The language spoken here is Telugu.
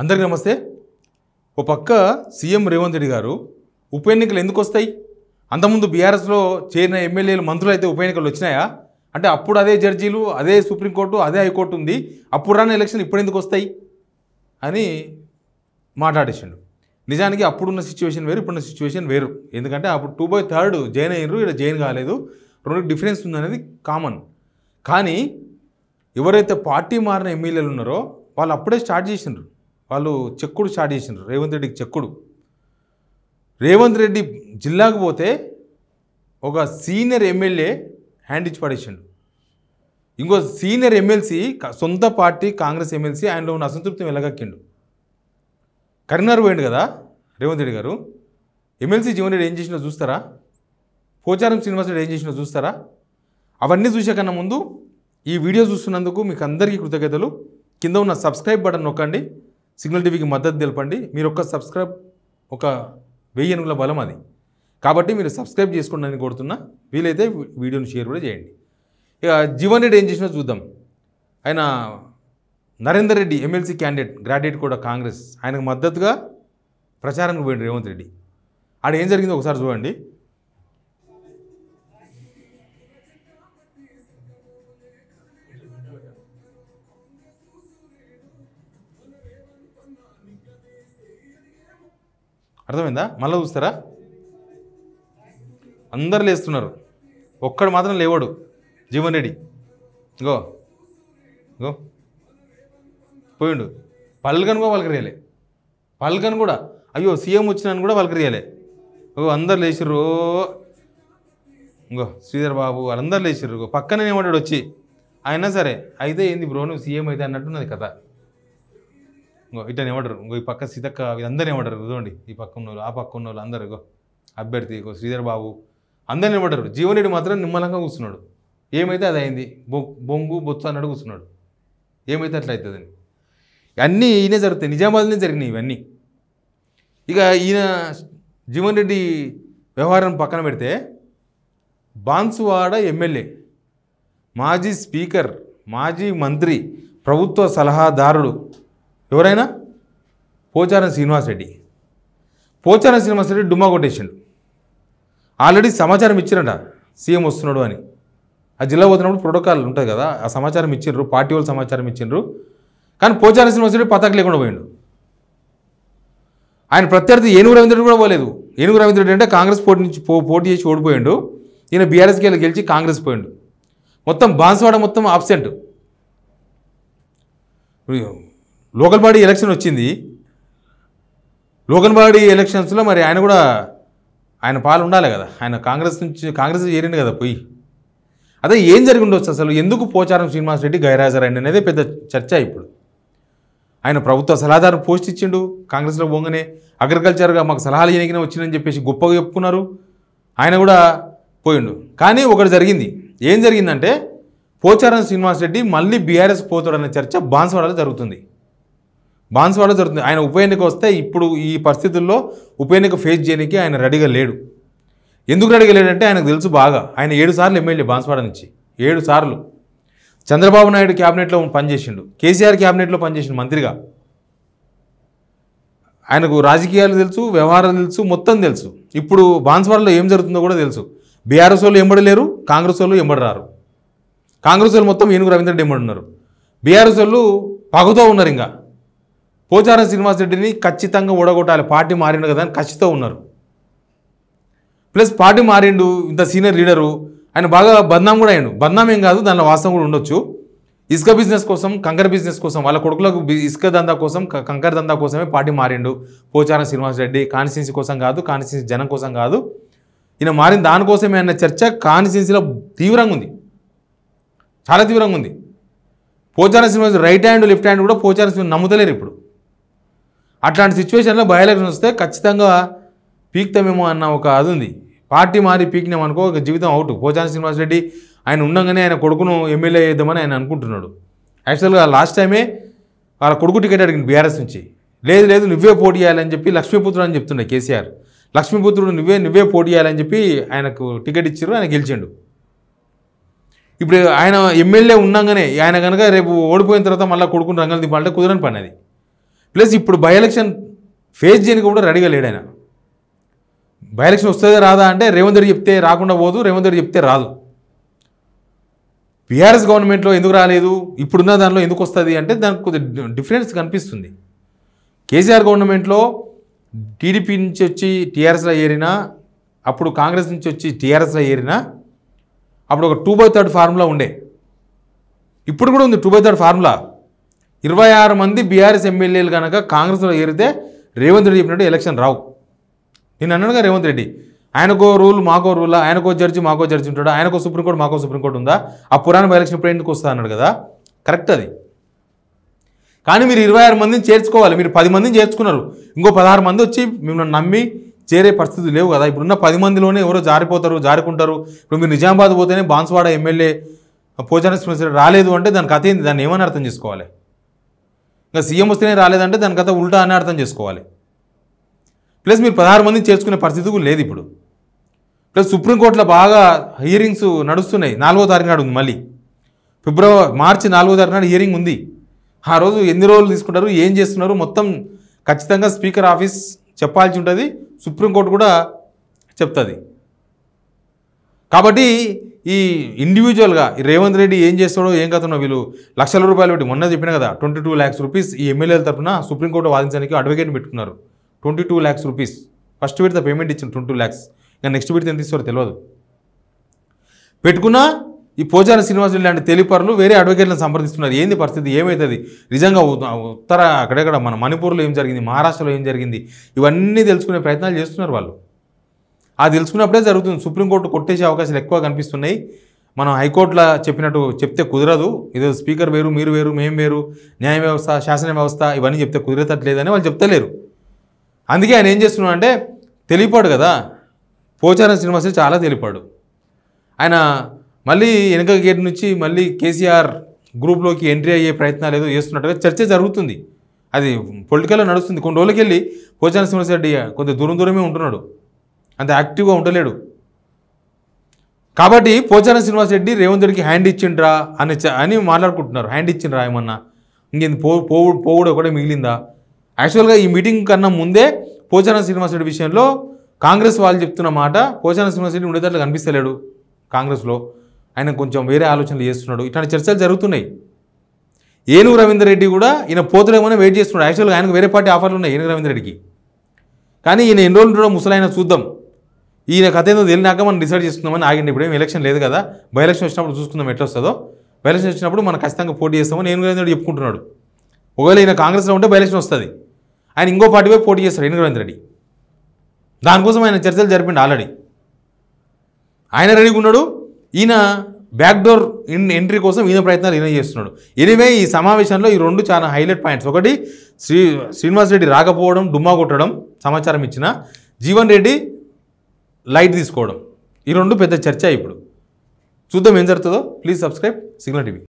అందరికీ నమస్తే. ఓ పక్క సీఎం రేవంత్ రెడ్డి గారు ఉప ఎన్నికలు ఎందుకు వస్తాయి? అంతకుముందు బీఆర్ఎస్లో చేరిన ఎమ్మెల్యేలు మంత్రులు అయితే ఉప ఎన్నికలు వచ్చినాయా అంటే అప్పుడు అదే జడ్జీలు, అదే సుప్రీంకోర్టు, అదే హైకోర్టు ఉంది, అప్పుడు రాని ఎలక్షన్ ఇప్పుడు ఎందుకు వస్తాయి అని మాట్లాడేసిండు. నిజానికి అప్పుడున్న సిచ్యువేషన్ వేరు, ఇప్పుడున్న సిచ్యువేషన్ వేరు. ఎందుకంటే అప్పుడు 2/3 జైన్ అయ్యారు, ఇక్కడ జైన్ కాలేదు. రెండు డిఫరెన్స్ ఉందనేది కామన్. కానీ ఎవరైతే పార్టీ మారిన ఎమ్మెల్యేలు ఉన్నారో వాళ్ళు అప్పుడే స్టార్ట్ చేసిండ్రు. వాళ్ళు చెక్కుడు స్టార్ట్ చేసిండ్రు. రేవంత్ రెడ్డికి చెక్కుడు. రేవంత్ రెడ్డి జిల్లాకు పోతే ఒక సీనియర్ ఎమ్మెల్యే హ్యాండ్ ఇచ్చి పడేసిండు. ఇంకో సీనియర్ ఎమ్మెల్సీ సొంత పార్టీ కాంగ్రెస్ ఎమ్మెల్సీ ఆయనలో ఉన్న అసంతృప్తిని వెళ్ళగక్కిండు. కరీంనగర్ పోయిండు కదా రేవంత్ రెడ్డి గారు. ఎమ్మెల్సీ జీవన్ రెడ్డి ఏం చేసినా చూస్తారా? పోచారం శ్రీనివాస్ రెడ్డి ఏం చేసినా చూస్తారా? అవన్నీ చూసే కన్నా ముందు ఈ వీడియో చూస్తున్నందుకు మీకు అందరికీ కృతజ్ఞతలు. కింద ఉన్న సబ్స్క్రైబ్ బటన్ నొక్కండి, సిగ్నల్ టీవీకి మద్దతు తెలపండి. మీరు ఒక్క సబ్స్క్రైబ్ ఒక 1000 ఏనుగుల బలం అది. కాబట్టి మీరు సబ్స్క్రైబ్ చేసుకోండి కోరుతున్నా. వీలైతే వీడియోని షేర్ కూడా చేయండి. ఇక జీవన్ రెడ్డి ఏం చేసినా చూద్దాం. ఆయన Narender Reddy MLC candidate, graduate కూడా కాంగ్రెస్, ఆయనకు మద్దతుగా ప్రచారానికి పోయింది రేవంత్ రెడ్డి. ఆడ ఏం జరిగిందో ఒకసారి చూడండి. అర్థమైందా? మళ్ళీ చూస్తారా? అందరు లేస్తున్నారు, ఒక్కడు మాత్రం లేవాడు జీవన్ రెడ్డి. గో గో పోయిండు. పల్కన్ కూడా పలకరియాలే, పల్కన్ కూడా అయ్యో సీఎం వచ్చినాను కూడా పలకరియాలే. ఓ అందరు లేచిర్రు. ఇంకో శ్రీధర్ బాబు వాళ్ళందరూ లేచిర్రు. పక్కనే ఏమంటాడు వచ్చి, అయినా సరే అయితే ఏంది బ్రో నువ్వు సీఎం అయితే అన్నట్టున్నది కథ. ఇంకో ఇట్లా ఏమంటారు, ఇంకో ఈ పక్క సీతక్క వీళ్ళందరూ ఏమంటారు చూడండి, ఈ పక్క ఉన్న వాళ్ళు ఆ పక్క ఉన్న వాళ్ళు అందరూ అభ్యర్థి శ్రీధర్ బాబు అందరిని ఏమంటారు. జీవన్ రెడ్డి మాత్రం నిమ్మలంగా కూర్చున్నాడు. ఏమైతే అది అయింది, బొంగు బొత్స అన్నాడు కూర్చున్నాడు. ఏమైతే అట్లా అవుతుందని అన్నీ ఈయనే జరుగుతాయి. నిజామాబాద్లోనే జరిగినాయి ఇవన్నీ. ఇక ఈయన జీవన్ రెడ్డి వ్యవహారం పక్కన పెడితే బాన్సువాడ ఎమ్మెల్యే, మాజీ స్పీకర్, మాజీ మంత్రి, ప్రభుత్వ సలహాదారుడు ఎవరైనా పోచారం శ్రీనివాసరెడ్డి. పోచారం శ్రీనివాసరెడ్డి డుమ్మా కొట్టేసిండు. ఆల్రెడీ సమాచారం ఇచ్చిరంట సీఎం వస్తున్నాడు అని. ఆ జిల్లా పోతున్నప్పుడు ప్రోటోకాల్ ఉంటుంది కదా, ఆ సమాచారం ఇచ్చిండ్రు, పార్టీ వాళ్ళు సమాచారం ఇచ్చిండ్రు. కానీ పోచారం శ్రీనివాసరెడ్డి పతాక లేకుండా పోయిండు. ఆయన ప్రత్యర్థి ఏనుగు రవీంద్ర రెడ్డి కూడా పోలేదు. ఏనుగు రవీంద్ర రెడ్డి అంటే కాంగ్రెస్ పోటీ చేసి ఓడిపోయిండు. ఈయన బీఆర్ఎస్కి గెలిచి కాంగ్రెస్ పోయిండు. మొత్తం బాన్సువాడ మొత్తం ఆబ్సెంట్. లోకల్ బాడీ ఎలక్షన్ వచ్చింది. లోకల్ బాడీ ఎలక్షన్స్లో మరి ఆయన కూడా ఆయన పాలు ఉండాలి కదా. ఆయన కాంగ్రెస్ చేరిండు కదా పోయి. అదే ఏం జరిగి ఉండొచ్చు అసలు? ఎందుకు పోచారం శ్రీనివాసరెడ్డి గైరాజరైండి అనేది పెద్ద చర్చ ఇప్పుడు. ఆయన ప్రభుత్వ సలహాదారు పోస్ట్ ఇచ్చిండు. కాంగ్రెస్లో పోగానే అగ్రికల్చర్గా మాకు సలహాలు ఎనికిన వచ్చిందని చెప్పేసి గొప్పగా చెప్పుకున్నారు. ఆయన కూడా పోయిండు. కానీ ఒకటి జరిగింది. ఏం జరిగిందంటే పోచారం శ్రీనివాసరెడ్డి మళ్ళీ బీఆర్ఎస్ పోతాడనే చర్చ బాన్సువాడలో జరుగుతుంది. బాన్సువాడలో జరుగుతుంది. ఆయన ఉప ఎన్నిక వస్తే ఇప్పుడు ఈ పరిస్థితుల్లో ఉప ఎన్నిక ఫేస్ చేయడానికి ఆయన రెడీగా లేడు. ఎందుకు రెడీగా లేడంటే ఆయనకు తెలుసు బాగా. ఆయన 7 సార్లు ఎమ్మెల్యే బాన్సువాడ నుంచి, 7 సార్లు. చంద్రబాబు నాయుడు క్యాబినెట్లో పనిచేసిండు, కేసీఆర్ క్యాబినెట్లో పనిచేసిండు మంత్రిగా. ఆయనకు రాజకీయాలు తెలుసు, వ్యవహారాలు తెలుసు, మొత్తం తెలుసు. ఇప్పుడు బాన్సువాడలో ఏం జరుగుతుందో కూడా తెలుసు. బీఆర్ఎస్ వాళ్ళు ఎంబడలేరు, కాంగ్రెస్ వాళ్ళు ఎంబడరారు. కాంగ్రెస్ వాళ్ళు మొత్తం ఏనుగు రవీంద్ర రెడ్డి ఎంబడున్నారు. బీఆర్ఎస్ వాళ్ళు పగుతో ఉన్నారు. ఇంకా పోచారం శ్రీనివాసరెడ్డిని ఖచ్చితంగా ఓడగొట్టాలి, పార్టీ మారిండు కదా అని ఖచ్చితంగా ఉన్నారు. ప్లస్ పార్టీ మారిండు, ఇంత సీనియర్ లీడరు, ఆయన బాగా బద్నాం కూడా అయ్యిండు. బద్నాం ఏం కాదు, దానిలో వాస్తవం కూడా ఉండొచ్చు. ఇసుక బిజినెస్ కోసం, కంకర బిజినెస్ కోసం, వాళ్ళ కొడుకులకు ఇసుక దందా కోసం, కంకర దందా కోసమే పార్టీ మారిండు పోచారం శ్రీనివాసరెడ్డి. కాన్స్టిట్యున్సీ కోసం కాదు, కాన్స్టిట్యున్సీ జనం కోసం కాదు. ఈయన మారిన దానికోసమే అన్న చర్చ కాన్స్టిట్యున్సీలో తీవ్రంగా ఉంది, చాలా తీవ్రంగా ఉంది. Pocharam Srinivas Reddy right hand left hand కూడా పోచారం శ్రీనివాసరెడ్డి నమ్ముతలేరు ఇప్పుడు. అట్లాంటి సిచ్యువేషన్లో బై ఎలక్షన్ వస్తే ఖచ్చితంగా పీక్తామేమో అన్న ఒక అది ఉంది. పార్టీ మారి పీకినామనుకో ఒక జీవితం అవుట్. పోచారం శ్రీనివాసరెడ్డి ఆయన ఉండగానే ఆయన కొడుకును ఎమ్మెల్యే చేద్దామని ఆయన అనుకుంటున్నాడు. యాక్చువల్గా లాస్ట్ టైమే వాళ్ళ కొడుకు టికెట్ అడిగింది బీఆర్ఎస్ నుంచి. లేదు లేదు నువ్వే పోటీ చేయాలని చెప్పి లక్ష్మీపుత్రుడు అని చెప్తుండే కేసీఆర్. లక్ష్మీపుత్రుడు నువ్వే పోటీ చేయాలని చెప్పి ఆయనకు టికెట్ ఇచ్చారు, ఆయన గెలిచిండు. ఇప్పుడు ఆయన ఎమ్మెల్యే ఉన్నాగానే ఆయన కనుక రేపు ఓడిపోయిన తర్వాత మళ్ళీ కొడుకుని రంగలు దింపాలంటే కుదరని పని అది. ప్లస్ ఇప్పుడు బై ఎలక్షన్ ఫేస్ చేయడానికి కూడా రెడీగా లేడు ఆయన. బై ఎలక్షన్ వస్తుందా రాదా అంటే రేవంత్ రెడ్డి చెప్తే రాకుండా పోదు, రేవంత్ రెడ్డి చెప్తే రాదు. బీఆర్ఎస్ గవర్నమెంట్లో ఎందుకు రాలేదు, ఇప్పుడున్న దానిలో ఎందుకు వస్తుంది అంటే దానికి కొద్దిగా డిఫరెన్స్ కనిపిస్తుంది. కేసీఆర్ గవర్నమెంట్లో టీడీపీ నుంచి వచ్చి టీఆర్ఎస్లో ఏరినా, అప్పుడు కాంగ్రెస్ నుంచి వచ్చి టీఆర్ఎస్లో ఏరినా అప్పుడు ఒక 2/3 ఫార్ములా ఉండే. ఇప్పుడు కూడా ఉంది 2/3 ఫార్ములా. 26 మంది బీఆర్ఎస్ ఎమ్మెల్యేలు కనుక కాంగ్రెస్లో ఏరితే రేవంత్ రెడ్డి చెప్పినట్టు ఎలక్షన్ రావు. నేను అన్నానుగా రేవంత్ రెడ్డి, ఆయనకో రూల్ మాకో రూలా, ఆయనకో జడ్జి మాకో జడ్జి ఉంటాడు, ఆయనకో సుప్రీంకోర్టు మాకో సుప్రీంకోర్టు ఉందా, ఆ పురాణ బై ఎలక్షన్ ఇప్పుడు ఎందుకు వస్తా అన్నాడు కదా, కరెక్ట్ అది. కానీ మీరు 26 మందిని చేర్చుకోవాలి. మీరు 10 మందిని చేర్చుకున్నారు, ఇంకో 16 మంది వచ్చి మిమ్మల్ని నమ్మి చేరే పరిస్థితి లేవు కదా. ఇప్పుడున్న 10 మందిలోనే ఎవరో జారుకుంటారు. ఇప్పుడు మీరు నిజామాబాద్ పోతేనే బాన్స్వాడ ఎమ్మెల్యే పోచారం శ్రీనివాసరెడ్డి రాలేదు అంటే దాని కథ ఏంది, దాన్ని ఏమని అర్థం చేసుకోవాలి. ఇంకా సీఎం వస్తేనే రాలేదంటే దాని కథ ఉల్టా అని అర్థం చేసుకోవాలి. ప్లస్ మీరు 16 మందిని చేర్చుకునే పరిస్థితి కూడా లేదు ఇప్పుడు. ప్లస్ సుప్రీంకోర్టులో బాగా హియరింగ్స్ నడుస్తున్నాయి. 4వ తారీఖు నాడు ఉంది, మళ్ళీ మార్చి 4వ తారీఖు నాడు హియరింగ్ ఉంది. ఆ రోజు ఎన్ని రోజులు తీసుకుంటారు, ఏం చేస్తున్నారు మొత్తం ఖచ్చితంగా స్పీకర్ ఆఫీస్ చెప్పాల్సి ఉంటుంది, సుప్రీంకోర్టు కూడా చెప్తుంది. కాబట్టి ఈ ఇండివిజువల్గా ఈ రేవంత్ రెడ్డి ఏం చేస్తాడో ఏం కథనో వీళ్ళు లక్షల రూపాయలు పెట్టి, మొన్న చెప్పిన కదా 22 lakhs రూపీస్ ఈ ఎమ్మెల్యేల తరఫున సుప్రీంకోర్టు వాదించడానికి అడ్వకేట్ని పెట్టుకున్నారు. 22 lakhs రూపీస్ ఫస్ట్ విడత పేమెంట్ ఇచ్చిన 22 lakhs. ఇంకా నెక్స్ట్ విడత ఎంత ఇస్తారో తెలియదు. పెట్టుకున్నా ఈ పోచారం శ్రీనివాసరెడ్డి లాంటి తెలిపరులు వేరే అడ్వకేట్లను సంప్రదిస్తున్నారు. ఏంది పరిస్థితి, ఏమవుతుంది నిజంగా, ఉత్తర అక్కడెక్కడ మన మణిపూర్లో ఏం జరిగింది, మహారాష్ట్రలో ఏం జరిగింది, ఇవన్నీ తెలుసుకునే ప్రయత్నాలు చేస్తున్నారు వాళ్ళు. అది తెలుసుకున్నప్పుడే జరుగుతుంది. సుప్రీంకోర్టు కొట్టేసే అవకాశాలు ఎక్కువ కనిపిస్తున్నాయి. మనం హైకోర్టులో చెప్పినట్టు చెప్తే కుదరదు. ఇదో స్పీకర్ వేరు, మీరు వేరు, మేము వేరు, న్యాయ వ్యవస్థ, శాసన వ్యవస్థ ఇవన్నీ చెప్తే కుదిరేటట్లేదని వాళ్ళు చెప్తలేరు. అందుకే ఆయన ఏం చేస్తున్నాడు అంటే, తెలిపాడు కదా, పోచారం శ్రీనివాసరెడ్డి చాలా తెలిపాడు. ఆయన మళ్ళీ వెనక గేట్ నుంచి మళ్ళీ కేసీఆర్ గ్రూప్లోకి ఎంట్రీ అయ్యే ప్రయత్నాలు ఏదో చేస్తున్నట్టుగా చర్చ జరుగుతుంది. అది పొలిటికల్లో నడుస్తుంది. కొన్ని రోజులకి వెళ్ళి పోచారం శ్రీనివాసరెడ్డి కొంచెం దూరమే ఉంటున్నాడు, అంత యాక్టివ్గా ఉండలేడు. కాబట్టి పోచారం శ్రీనివాసరెడ్డి రేవంత్ రెడ్డికి హ్యాండ్ ఇచ్చిండ్రా అని మాట్లాడుకుంటున్నారు. హ్యాండ్ ఇచ్చిండ్రా ఏమన్నా, ఇంకేంది పోవుడు ఒకటే మిగిలిందా. యాక్చువల్గా ఈ మీటింగ్ కన్నా ముందే పోచారం శ్రీనివాసరెడ్డి విషయంలో కాంగ్రెస్ వాళ్ళు చెప్తున్న మాట, పోచారం శ్రీనివాసరెడ్డి ఉండేటట్లు కనిపిస్తలేడు కాంగ్రెస్లో, ఆయన కొంచెం వేరే ఆలోచనలు చేస్తున్నాడు, ఇట్లాంటి చర్చలు జరుగుతున్నాయి. ఏనుగు రవీందర్ రెడ్డి కూడా ఈయన పోతులేమో వెయిట్ చేస్తున్నాడు. యాక్చువల్గా ఆయనకు వేరే పార్టీ ఆఫర్లు ఉన్నాయి ఏనుగు రవీందర్ రెడ్డికి. కానీ ఈయన ఎన్ని రోజులు ఉంటాడో ముసలాయన చూద్దాం, ఈయన కథ ఏందో తెలినాక మనం డిసైడ్ చేసుకుందామని ఆగిండి. ఇప్పుడు ఏం ఎలక్షన్ లేదు కదా, బై ఎలక్షన్ వచ్చినప్పుడు చూసుకుందాం ఎట్లా వస్తుందో. బై ఎలక్షన్ వచ్చినప్పుడు మనం ఖచ్చితంగా పోటీ చేస్తామని ఏనుగు రవీందర్ రెడ్డి చెప్పుకుంటున్నాడు. ఒకవేళ ఈయన కాంగ్రెస్లో ఉంటే బై ఎలక్షన్ వస్తుంది, ఆయన ఇంకో పార్టీ వైపు పోటీ చేస్తాడు ఏనుగు రవీందర్ రెడ్డి. దానికోసం ఆయన చర్చలు జరిపిండు ఆల్రెడీ. ఆయన రెడీగా ఉన్నాడు, ఈయన బ్యాక్డోర్ ఎంట్రీ కోసం ఈయన ప్రయత్నాలు ఈయన చేస్తున్నాడు. ఎనివే ఈ సమావేశంలో ఈ రెండు చాలా హైలైట్ పాయింట్స్. ఒకటి శ్రీనివాసరెడ్డి రాకపోవడం, డుమ్మా కొట్టడం సమాచారం ఇచ్చిన, జీవన్ రెడ్డి లైట్ తీసుకోవడం, ఈ రెండు పెద్ద చర్చ. ఇప్పుడు చూద్దాం ఏం జరుగుతుందో. Please subscribe signal TV.